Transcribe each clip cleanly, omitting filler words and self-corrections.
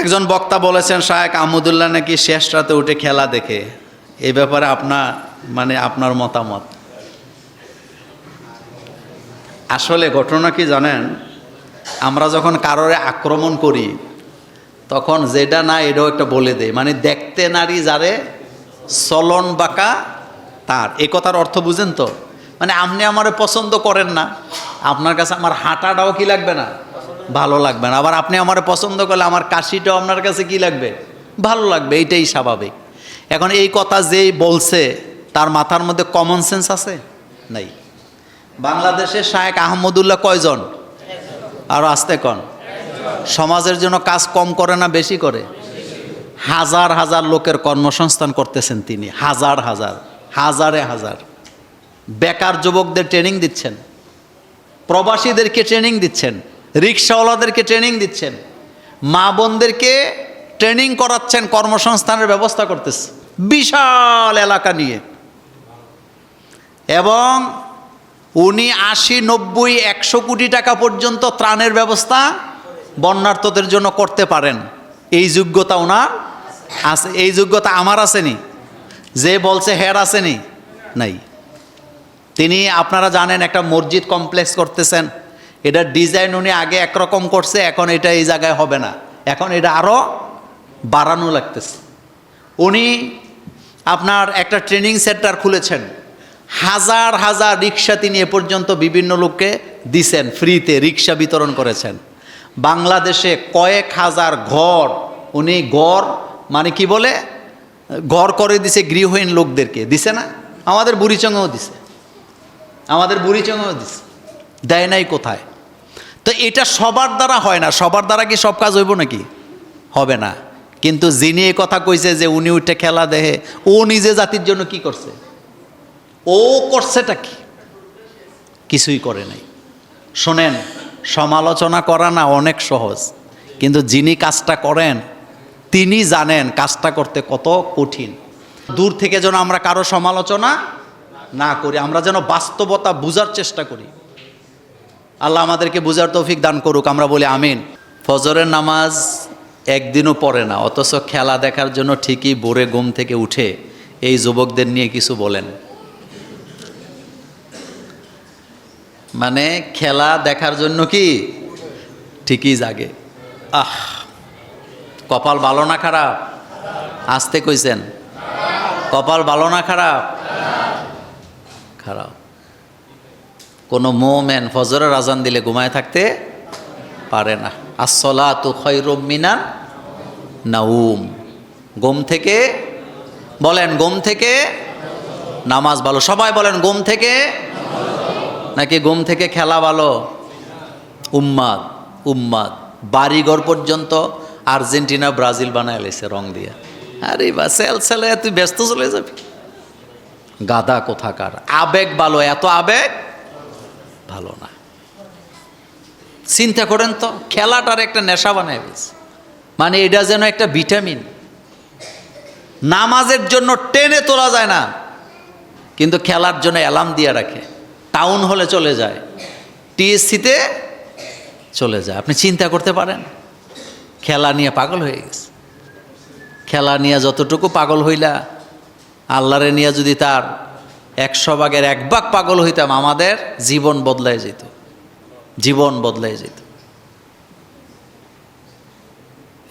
একজন বক্তা বলেছেন শায়েখ আহমদুল্লাহ নাকি শেষ রাতে উঠে খেলা দেখে। এই ব্যাপারে আপনার মতামত? আসলে ঘটনা কি জানেন, আমরা যখন কারোরে আক্রমণ করি তখন যেটা না এটাও একটা বলে দেয়, দেখতে নারী যারে চলন বাঁকা তার। এ কথার অর্থ বুঝেন তো? আপনি আমারে পছন্দ করেন না, আপনার কাছে আমার হাঁটাটাও কি লাগবে না, ভালো লাগবে না। আবার আপনি আমারে পছন্দ করলে আমার কাশিটাও আপনার কাছে কি লাগবে, ভালো লাগবে। এইটাই স্বাভাবিক। এখন এই কথা যেই বলছে তার মাথার মধ্যে কমন সেন্স আছে? নাই। বাংলাদেশে শায়েখ আহমদুল্লাহ কয়জন? আরো আসতে কন। সমাজের জন্য কাজ কম করে না বেশি করে? হাজার হাজার লোকের কর্মসংস্থান করতেছেন তিনি, হাজার হাজার, হাজারে হাজার। বেকার যুবকদের ট্রেনিং দিচ্ছেন, প্রবাসীদেরকে ট্রেনিং দিচ্ছেন, রিক্সাওয়ালাদেরকে ট্রেনিং দিচ্ছেন, মা বোনদেরকে ট্রেনিং করাচ্ছেন, কর্মসংস্থানের ব্যবস্থা করতেছে বিশাল এলাকা নিয়ে। এবং উনি 80, 90, 100 কোটি টাকা পর্যন্ত ত্রাণের ব্যবস্থা বন্যার্তদের জন্য করতে পারেন। এই যোগ্যতা ওনার আছে। এই যোগ্যতা আমার আসেনি, যে বলছে হের আসেনি, নাই। তিনি, আপনারা জানেন, একটা মসজিদ কমপ্লেক্স করতেছেন। এটার ডিজাইন উনি আগে একরকম করছে, এখন এটা এই জায়গায় হবে না, এখন এটা আরও বাড়ানো লাগতেছে। উনি আপনার একটা ট্রেনিং সেন্টার খুলেছেন, হাজার হাজার রিক্সা তিনি এ পর্যন্ত বিভিন্ন লোককে দিছেন, ফ্রিতে রিক্সা বিতরণ করেছেন। বাংলাদেশে কয়েক হাজার ঘর উনি কি বলে ঘর করে দিছে গৃহহীন লোকদেরকে, দিছে না? আমাদের বুড়িচঙ্গেও দিছে, দেয় নাই কোথায়? তো এটা সবার দ্বারা হয় না। সবার দ্বারা কি সব কাজ হইব নাকি? হবে না। কিন্তু যিনি এই কথা কইছে যে উনি উঠে খেলা দেখে, ও নিজে জাতির জন্য কি করছে? ও করছেটা কি? কিছুই করে নাই। শোনেন, সমালোচনা করা না অনেক সহজ, কিন্তু যিনি কাজটা করেন তিনি জানেন কাজটা করতে কত কঠিন। দূর থেকে যেন আমরা কারো সমালোচনা না করি, আমরা যেন বাস্তবতা বুঝার চেষ্টা করি। আল্লাহ আমাদেরকে বুঝার তৌফিক দান করুক, আমরা বলি আমিন। ফজরের নামাজ একদিনও পড়ে না, অথচ খেলা দেখার জন্য ঠিকই ভোরে ঘুম থেকে উঠে। এই যুবকদের নিয়ে কিছু বলেন। খেলা দেখার জন্য কি ঠিকই জাগে। কপাল ভালো না খারাপ? আসতে কইছেন, কপাল ভালো না খারাপ? খারাপ। কোনো মুমিন ফজরের আজান দিলে ঘুমায় থাকতে পারে না। আসসালাতু খায়রুম মিনান নাউম। ঘুম থেকে, বলেন ঘুম থেকে নামাজ ভালো। সবাই বলেন ঘুম থেকে, নাকি ঘুম থেকে খেলা ভালো? উম্মাদ বাড়িঘর পর্যন্ত আর্জেন্টিনা ব্রাজিল বানায় লেছে রং দিয়ে। আরে বা সেল তুই ব্যস্ত চলে যাবি, গাধা কোথাকার। আবেগ ভালো, এত আবেগ ভালো না। চিন্তা করেন তো, খেলাটার একটা নেশা বানায় গেছে। এটা যেন একটা ভিটামিন। নামাজের জন্য টেনে তোলা যায় না, কিন্তু খেলার জন্য অ্যালার্ম দিয়ে রাখে। টাউন হলে চলে যায়, টিএসসিতে চলে যায়। আপনি চিন্তা করতে পারেন, খেলা নিয়ে পাগল হয়ে গেছে। খেলা নিয়ে যতটুকু পাগল হইলা, আল্লাহরে নিয়ে যদি তার 100 ভাগের 1 ভাগ পাগল হইতাম, আমাদের জীবন বদলায় যেত, জীবন বদলায় যেত।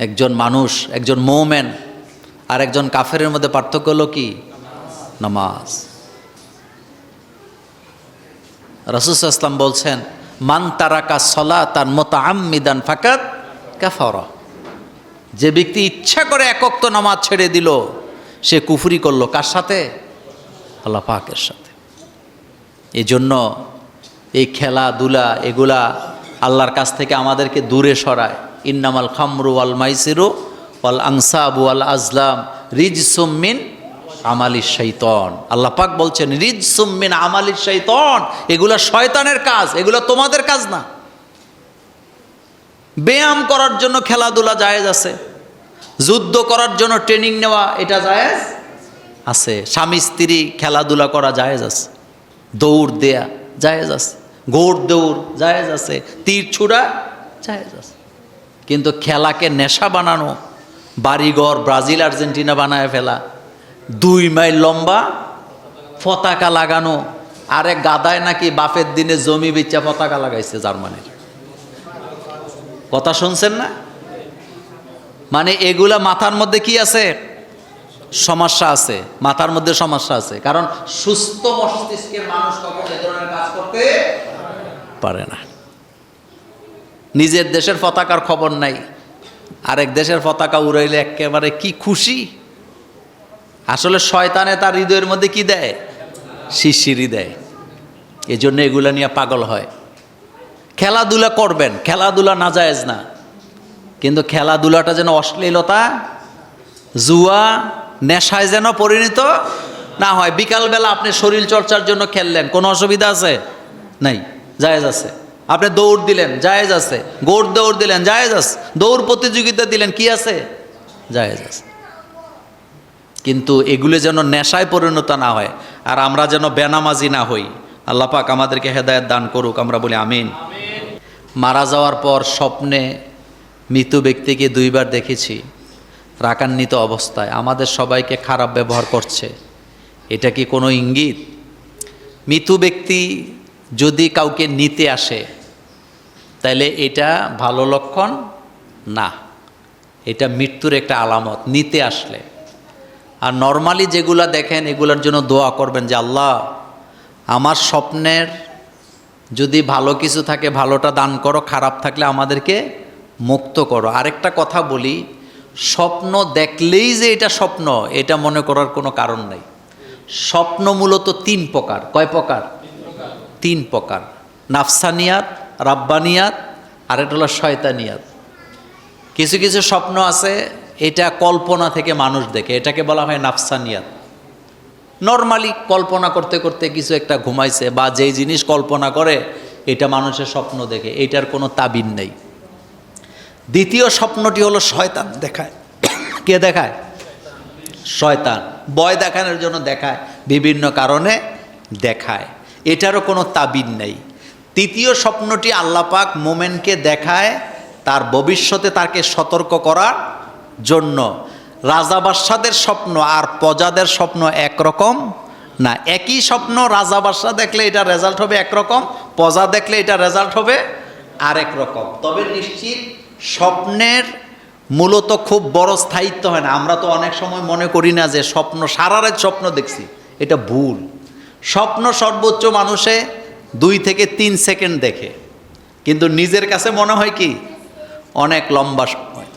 একজন মানুষ, একজন মুমিন আর একজন কাফেরের মধ্যে পার্থক্য হলো কি? নামাজ। রাসূল সাল্লাল্লাহু আলাইহি ওয়াসাল্লাম বলছেন, মান তারাকা সলাতান মুতাআম্মিদান ফাকাত কাফারা। যে ব্যক্তি ইচ্ছা করে একক নামাজ ছেড়ে দিল, সে কুফরি করলো। কার সাথে? আল্লাহ পাকের সাথে। এই জন্য এই খেলাধুলা এগুলা আল্লাহর কাছ থেকে আমাদেরকে দূরে সরায়। ইন্নামাল খামরু ওয়াল মাইসিরু ওয়াল আনসাবু ওয়াল আজলাম রিজসুম মিন আমালিশ শাইতান। আল্লাহ পাক বলছেন রিজসুম মিন আমালিশ শাইতান, এগুলা শয়তানের কাজ, এগুলা তোমাদের কাজ না। ব্যায়াম করার জন্য খেলাধুলা জায়েজ আছে, যুদ্ধ করার জন্য ট্রেনিং নেওয়া এটা জায়েজ আছে, স্বামী স্ত্রী খেলাধুলা করা জায়েজ আছে, দৌড় দেয়া জায়েজ আছে, ঘোড় দৌড় জায়েজ আছে, তীর ছোড়া জায়েজ আছে। কিন্তু খেলাকে নেশা বানানো, বাড়িঘর ব্রাজিল আর্জেন্টিনা বানায় ফেলা, 2 মাইল লম্বা পতাকা লাগানো, আরে গাদায় নাকি বাপের দিনে জমি বেচা পতাকা লাগাইছে জার্মানির, কথা শুনছেন না? মানে এগুলা মাথার মধ্যে কি আছে? সমস্যা আছে, মাথার মধ্যে সমস্যা আছে। কারণ সুস্থ মস্তিষ্কের মানুষ কখনো এ ধরনের কাজ করতে পারে না। নিজের দেশের পতাকার খবর নাই, আরেক দেশের পতাকা উড়াইলে একেবারে কি খুশি। আসলে শয়তানে তার হৃদয়ের মধ্যে কি দেয়? শিরশিরি দেয়। এই জন্য এগুলা নিয়ে পাগল হয়। খেলাধুলা করবেন, খেলাধুলা নাজায়েজ না, কিন্তু খেলাধুলাটা যেন অশ্লীলতা, জুয়া, নেশায় যেন পরিণত না হয়। বিকালবেলা আপনি শরীর চর্চার জন্য খেললেন, কোনো অসুবিধা আছে? নাই, জায়েজ আছে। আপনি দৌড় দিলেন, জায়েজ আছে। দৌড় দিলেন, জায়েজ আছে। দৌড় প্রতিযোগিতা দিলেন, কি আছে? জায়েজ আছে। কিন্তু এগুলো যেন নেশায় পরিণত না হয়, আর আমরা যেন বেনামাজি না হই। আল্লাহ পাক আমাদেরকে হেদায়েত দান করুক, আমরা বলি আমিন। মারা যাওয়ার পর স্বপ্নে মৃত ব্যক্তিকে 2 বার দেখেছি রাগান্বিত অবস্থায়, আমাদের সবাইকে খারাপ ব্যবহার করছে। এটা কি কোনো ইঙ্গিত? মৃত ব্যক্তি যদি কাউকে নিতে আসে তাহলে এটা ভালো লক্ষণ না, এটা মৃত্যুর একটা আলামত নিতে আসলে। আর নর্মালি যেগুলা দেখেন এগুলোর জন্য দোয়া করবেন যে আল্লাহ আমার স্বপ্নের যদি ভালো কিছু থাকে ভালোটা দান করো, খারাপ থাকলে আমাদেরকে মুক্ত করো। আরেকটা কথা বলি, স্বপ্ন দেখলেই যে এটা স্বপ্ন এটা মনে করার কোনো কারণ নেই। স্বপ্ন মূলত 3 প্রকার। কয় প্রকার? 3 প্রকার। নাফসানিয়াত, রাব্বানিয়াত, আর এটা হলো শয়তানিয়াত। কিছু কিছু স্বপ্ন আছে এটা কল্পনা থেকে মানুষ দেখে, এটাকে বলা হয় নাফসানিয়াত। নর্মালি কল্পনা করতে করতে কিছু একটা ঘুমাইছে বা যেই জিনিস কল্পনা করে এটা মানুষের স্বপ্ন দেখে, এটার কোনো তাবিন নেই। দ্বিতীয় স্বপ্নটি হলো শয়তান দেখায়। কে দেখায়? শয়তান ভয় দেখানোর জন্য দেখায়, বিভিন্ন কারণে দেখায়, এটারও কোনো তাবিন নেই। তৃতীয় স্বপ্নটি আল্লাহ পাক মোমেনকে দেখায় তার ভবিষ্যতে তাকে সতর্ক করার জন্য। রাজা বাদশাদের স্বপ্ন আর প্রজাদের স্বপ্ন একরকম না। একই স্বপ্ন রাজা বাদশা দেখলে এটা রেজাল্ট হবে একরকম, প্রজা দেখলে এটা রেজাল্ট হবে আরেক রকম। তবে নিশ্চিত স্বপ্নের মূলত খুব বড় স্থায়িত্ব হয় না। আমরা তো অনেক সময় মনে করি না যে স্বপ্ন সারা রাত স্বপ্ন দেখছি, এটা ভুল। স্বপ্ন সর্বোচ্চ মানুষে 2 থেকে 3 সেকেন্ড দেখে, কিন্তু নিজের কাছে মনে হয় কি অনেক লম্বা সময়।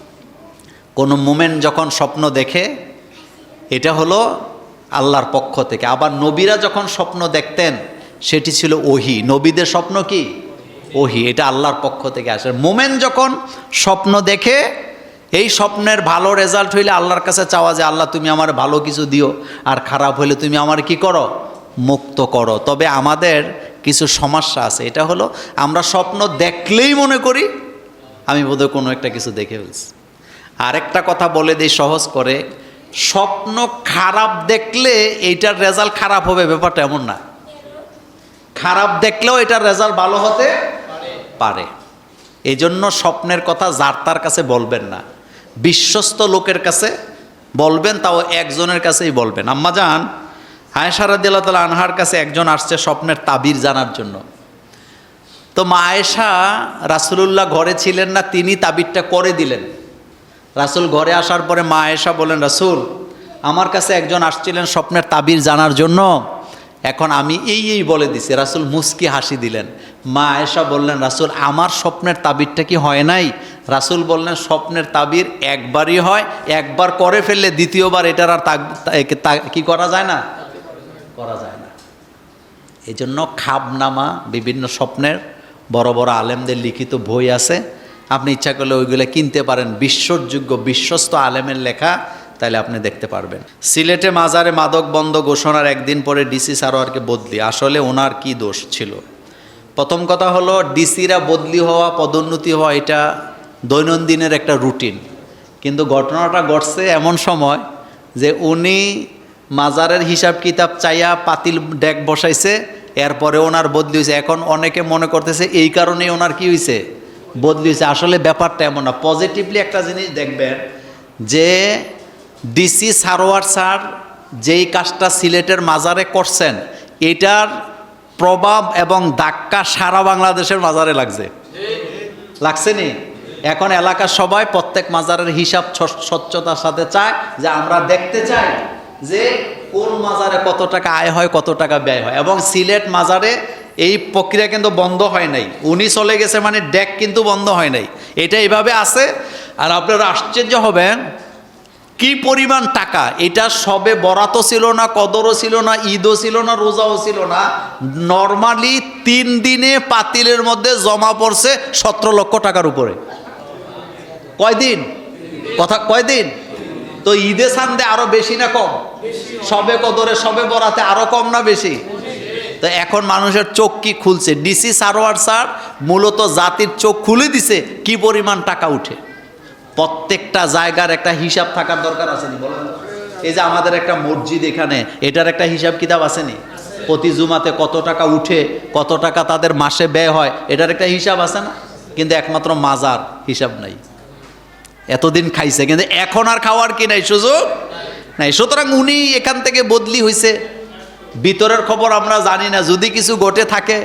কোনো মোমেন্ট যখন স্বপ্ন দেখে এটা হলো আল্লাহর পক্ষ থেকে। আবার নবীরা যখন স্বপ্ন দেখতেন সেটি ছিল ওহী। নবীদের স্বপ্ন কি? ওহী, এটা আল্লাহর পক্ষ থেকে আসে। মোমেন যখন স্বপ্ন দেখে এই স্বপ্নের ভালো রেজাল্ট হইলে আল্লাহর কাছে চাওয়া যে আল্লাহ তুমি আমার ভালো কিছু দিও, আর খারাপ হইলে তুমি আমার কি করো? মুক্ত করো। তবে আমাদের কিছু সমস্যা আছে, এটা হলো আমরা স্বপ্ন দেখলেই মনে করি আমি বোধহয় কোনো একটা কিছু দেখে ফেলছি। আরেকটা কথা বলে দিই সহজ করে, স্বপ্ন খারাপ দেখলে এইটার রেজাল্ট খারাপ হবে ব্যাপারটা এমন না। খারাপ দেখলেও এটার রেজাল্ট ভালো হতে পারে। এই জন্য স্বপ্নের কথা যার তার কাছে বলবেন না, বিশ্বস্ত লোকের কাছে বলবেন, তাও একজনের কাছেই বলবেন। আম্মাজান আয়েশা রাদিয়াল্লাহু তাআলা আনহার কাছে একজন আসছে স্বপ্নের তাবির জানার জন্য। তো মা আয়েশা রাসূলুল্লাহ ঘরে ছিলেন না, তিনি তাবিরটা করে দিলেন। রাসূল ঘরে আসার পরে মা আয়েশা বলেন, রাসূল আমার কাছে একজন আসছিলেন স্বপ্নের তাবির জানার জন্য, এখন আমি এই বলে দিছি। রাসূল মুস্কি হাসি দিলেন। মা আয়েশা বললেন, রাসূল আমার স্বপ্নের তাবিরটা কি হয় নাই? রাসূল বললেন, স্বপ্নের তাবির একবারই হয়, একবার করে ফেললে দ্বিতীয়বার এটার আর কি করা যায় না, করা যায় না। এই জন্য খাবনামা, বিভিন্ন স্বপ্নের বড় বড় আলেমদের লিখিত বই আছে, আপনি ইচ্ছা করলে ওইগুলো কিনতে পারেন, বিশ্বাসযোগ্য বিশ্বস্ত আলেমের লেখা, তাহলে আপনি দেখতে পারবেন। সিলেটে মাজারে মাদক বন্ধ ঘোষণার একদিন পরে ডিসি সারোয়ারকে বদলি, আসলে ওনার কি দোষ ছিল? প্রথম কথা হলো ডিসিরা বদলি হওয়া, পদোন্নতি হওয়া এটা দৈনন্দিনের একটা রুটিন, কিন্তু ঘটনাটা ঘটছে এমন সময় যে উনি মাজারের হিসাব কিতাব চাইয়া পাতিল ডেক বসাইছে, এরপরে ওনার বদলি হয়েছে। এখন অনেকে মনে করতেছে এই কারণেই ওনার কি হয়েছে, বদলি হয়েছে। আসলে ব্যাপারটা এমন না। পজিটিভলি একটা জিনিস দেখবেন যে ডিসি সারোয়ার স্যার যেই কাজটা সিলেটের মাজারে করছেন, এটার প্রভাব এবং ধাক্কা সারা বাংলাদেশের মাজারে লাগছে নি। এখন এলাকার সবাই প্রত্যেক মাজারের হিসাব স্বচ্ছতার সাথে চায় যে আমরা দেখতে চাই যে কোন মাজারে কত টাকা আয় হয়, কত টাকা ব্যয় হয়। এবং সিলেট মাজারে এই প্রক্রিয়া কিন্তু বন্ধ হয় নাই। উনি চলে গেছে মানে ডেক কিন্তু বন্ধ হয় নাই, এটা এইভাবে আছে। আর আপনারা আশ্চর্য হবেন কি পরিমাণ টাকা, এটা সবে বরাতও ছিল না, কদরও ছিল না, ঈদও ছিল না, রোজাও ছিল না। নর্মালি 3 দিনে পাতিলের মধ্যে জমা পড়ছে 17 লক্ষ টাকার উপরে। কয়দিন কথা, কয়দিন? তো ঈদে সান্দে আরো বেশি না কম? সবে কদরে, সবে বরাতে আরো কম না বেশি? তো এখন মানুষের চোখ কি খুলছে। ডিসি সারোয়ার স্যার মূলত জাতির চোখ খুলে দিছে কি পরিমাণ টাকা উঠে। প্রত্যেকটা জায়গার একটা হিসাব থাকার দরকার আসেনি বলেন? এই যে আমাদের একটা মসজিদ, এখানে এটার একটা হিসাব কিতাব আসেনি? প্রতি জুমাতে কত টাকা উঠে, কত টাকা তাদের মাসে ব্যয় হয়, এটার একটা হিসাব আছে না? কিন্তু একমাত্র মাজার হিসাব নাই। এতদিন খাইছে কিন্তু এখন আর খাওয়ার কি নাই, সুযোগ নাই। সুতরাং উনি এখান থেকে বদলি হয়েছে, ভিতরের খবর আমরা জানি না। যদি কিছু ঘটে থাকে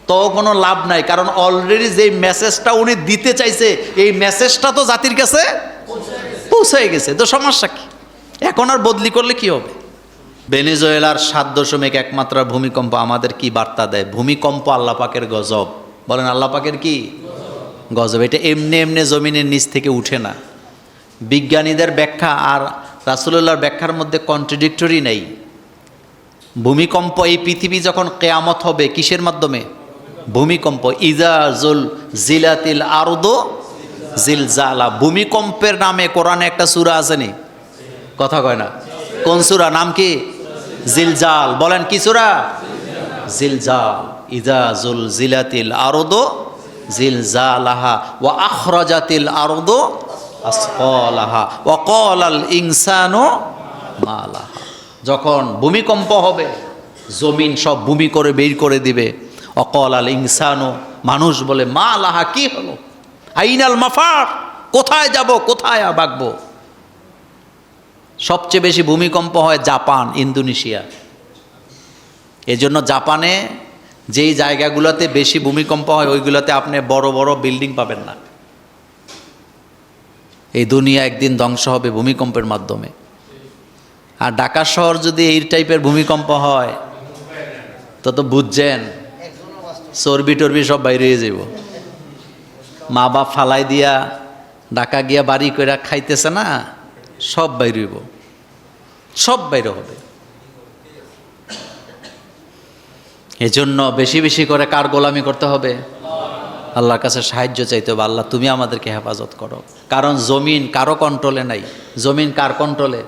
তো কোনো লাভ নাই, কারণ অলরেডি যে মেসেজটা উনি দিতে চাইছে এই মেসেজটা তো জাতির কাছে পৌঁছে গেছে। তো সমস্যা কি? এখন আর বদলি করলে কি হবে? ভেনেজুয়েলার 7.1 মাত্রার ভূমিকম্প আমাদের কি বার্তা দেয়? ভূমিকম্প আল্লাহ পাকের গজব। বলেন আল্লাহ পাকের কি গজব? এটা এমনি এমনি জমিনের নিচ থেকে উঠে না। বিজ্ঞানীদের ব্যাখ্যা আর রাসূলুল্লাহর ব্যাখ্যার মধ্যে কন্ট্রাডিক্টরি নেই। ভূমিকম্প, এই পৃথিবী যখন কেয়ামত হবে কিসের মাধ্যমে? ভূমিকম্প। ইজা জুল জিলাতিল আরদু জিলজালা। ভূমিকম্পের নামে কোরআনে একটা সূরা আসেনি? কথা কয় না। কোন সূরা? নাম কি? জিলজাল। বলেন কি সূরা? জিলজাল। ইজা জুল জিলাতিল আরদু জিলজালাহা ওয়া আখরাজাতিল আরদু আসফালাহা ওয়া ক্বালাল ইনসানু মা লাহা। যখন ভূমিকম্প হবে জমিন সব ভূমি করে বের করে দিবে। অকলাল ইনসানু, মানুষ বলে মা লাহা, কি হলো? আইনাল মাফার, কোথায় যাব, কোথায় ভাগবো? সবচেয়ে বেশি ভূমিকম্প হয় জাপান, ইন্দোনেশিয়া। এজন্য জাপানে যেই জায়গাগুলোতে বেশি ভূমিকম্প হয় ওইগুলোতে আপনি বড় বড় বিল্ডিং পাবেন না। এই দুনিয়া একদিন ধ্বংস হবে ভূমিকম্পের মাধ্যমে। আর ঢাকা শহর যদি এই টাইপের ভূমিকম্প হয় তো বুঝছেন চর্বি টর্বি সব বাইরে হয়ে যাব। মা বাপ ফালাই দিয়া ঢাকা গিয়া বাড়ি করে খাইতেছে না, সব বাইরে হইব, সব বাইরে হবে। এজন্য বেশি বেশি করে কার গোলামি করতে হবে? আল্লাহর কাছে সাহায্য চাইতে হবে। আল্লাহ তুমি আমাদেরকে হেফাজত করো। কারণ জমিন কারো কন্ট্রোলে নাই। জমিন কার কন্ট্রোলে?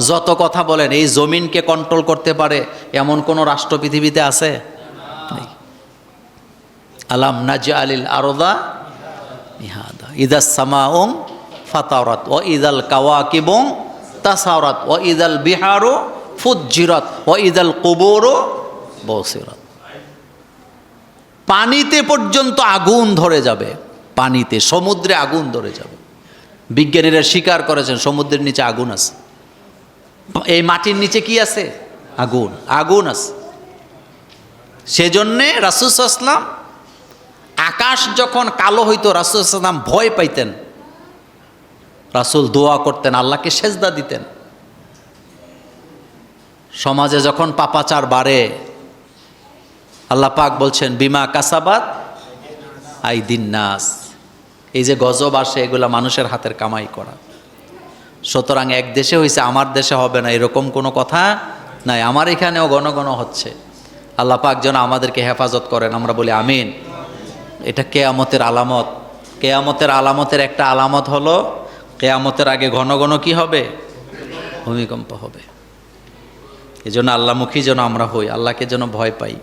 যত কথা বলেন, এই জমিনকে কন্ট্রোল করতে পারে এমন কোন রাষ্ট্র পৃথিবীতে আছে? নেই। আলাম নাজআলিল আরদা মিহাদা ইদাস সামাউম ফাতারাত ওয়া ইদাল কাওয়াকিবু তাসারাত ওয়া ইদাল বিহারু ফুজ্জিরাত ওয়া ইদাল কুবুরু বুসিরাত। পানিতে পর্যন্ত আগুন ধরে যাবে, পানিতে, সমুদ্রে আগুন ধরে যাবে। বিজ্ঞানীরা স্বীকার করেছেন সমুদ্রের নিচে আগুন আছে। এই মাটির নিচে কি আছে? আগুন, আগুন আছে। সেজন্যে রাসূল সাল্লাল্লাহু আলাইহি ওয়াসাল্লাম আকাশ যখন কালো হইতো রাসূল সাল্লাল্লাহু আলাইহি ওয়াসাল্লাম ভয় পাইতেন। রাসূল দোয়া করতেন, আল্লাহকে সেজদা দিতেন। সমাজে যখন পাপাচার বাড়ে আল্লাহ পাক বলছেন বিমা কাসাবাত আইদিন নাস। এই যে গজব আসে এগুলা মানুষের হাতের কামাই করা। সুতরাং এক দেশে হয়েছে আমার দেশে হবে না এরকম কোনো কথা নাই। আমার এখানেও ঘন ঘন হচ্ছে। আল্লাহ পাক যেন আমাদেরকে হেফাজত করেন, আমরা বলি আমিন। এটা কেয়ামতের আলামত। কেয়ামতের আলামতের একটা আলামত হলো কেয়ামতের আগে ঘন ঘন কি হবে? ভূমিকম্প হবে। এজন্য আল্লাহমুখী যেন আমরা হই, আল্লাহকে যেন ভয় পাই।